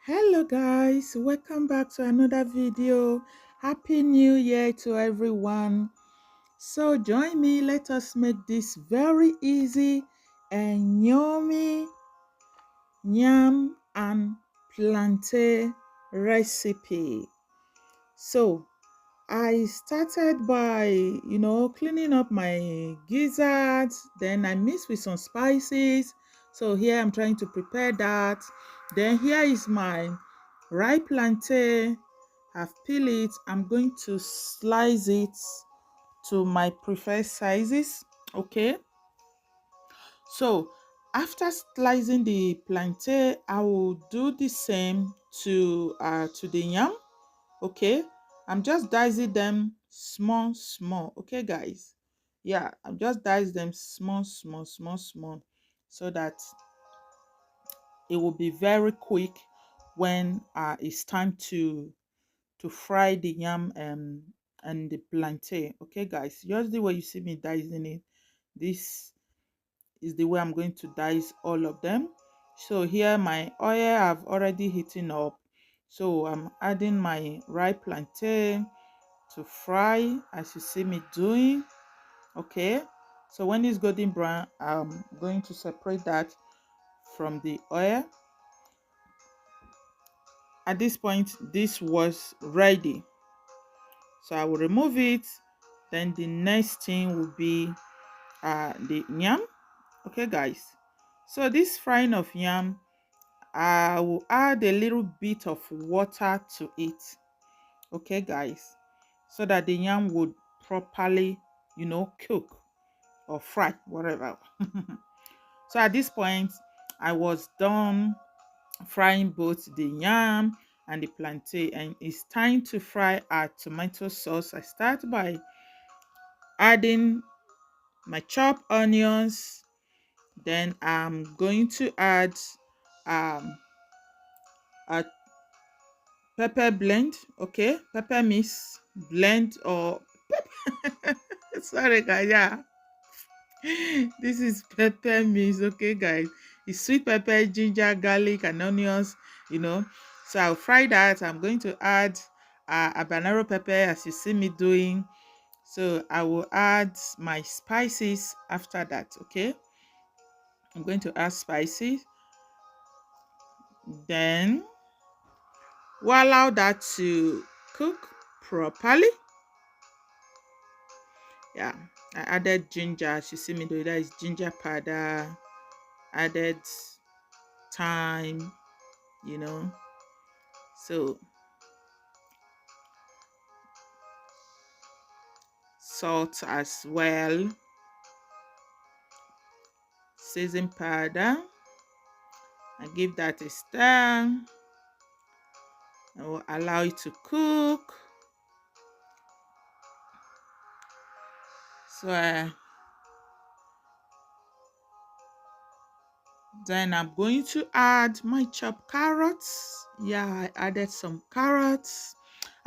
Hello guys, welcome back to another video. Happy New Year to everyone. So join me, let us make this very easy and yummy yam and plantain recipe. So I started by, cleaning up my gizzards. Then I mix with some spices. So here I'm trying to prepare that. Then here is my ripe plantain. I've peeled it. I'm going to slice it to my preferred sizes. Okay. So after slicing the plantain, I will do the same to the yam. Okay, I'm just dicing them small. Okay, guys. Yeah, I'm just dicing them small, so that it will be very quick when it's time to fry the yam and the plantain. Okay, guys, just the way you see me dicing it, this is the way I'm going to dice all of them. So here my oil I've already heating up, so I'm adding my ripe plantain to fry as you see me doing. Okay, so when it's golden brown, I'm going to separate that from the oil. At this point this was ready, so I will remove it. Then the next thing will be the yam. Okay, guys, so this frying of yam, I will add a little bit of water to it. Okay, guys, so that the yam would properly cook or fry, whatever. So at this point, I was done frying both the yam and the plantain, and it's time to fry our tomato sauce. I start by adding my chopped onions. Then I'm going to add um a pepper blend. Okay, pepper mix blend, or sorry guys, yeah. This is pepper mix, okay, guys. It's sweet pepper, ginger, garlic, and onions, you know. So I'll fry that. I'm going to add a habanero pepper as you see me doing. So I will add my spices after that, okay. I'm going to add spices. Then we'll allow that to cook properly. Yeah, I added ginger as you see me do. That is ginger powder. Added thyme, you know. So salt as well, season powder, and give that a stir. I will allow it to cook. So then I'm going to add my chopped carrots. Yeah, I added some carrots.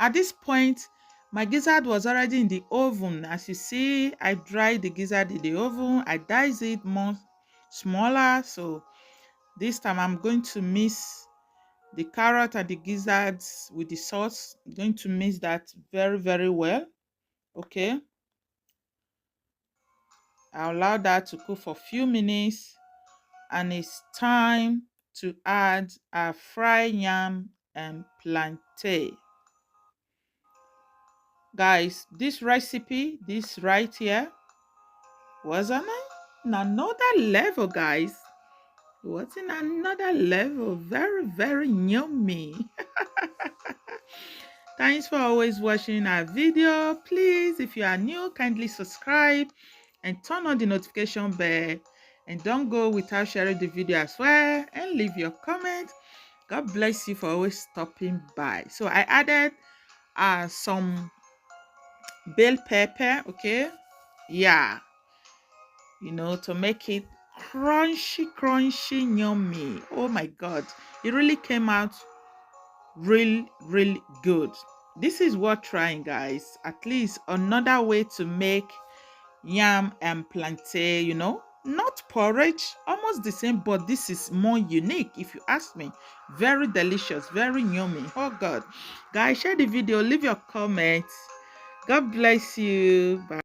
At this point, my gizzard was already in the oven. As you see, I dried the gizzard in the oven. I diced it more smaller. So this time I'm going to mix the carrot and the gizzards with the sauce. I'm going to mix that very well. Okay, I'll allow that to cook for a few minutes, and it's time to add our fried yam and plantain. Guys, this recipe, this right here, was on another level, guys. It was in another level. Very yummy. Thanks for always watching our video. Please, if you are new, kindly subscribe and turn on the notification bell. And don't go without sharing the video as well, and leave your comment. God bless you for always stopping by. So I added some bell pepper, okay? Yeah, to make it crunchy, yummy. Oh my God, it really came out real good. This is worth trying, guys. At least another way to make yam and plantain, Not porridge, almost the same, but this is more unique if you ask me. Very delicious, very yummy. Oh God. Guys, share the video, leave your comments. God bless you. Bye.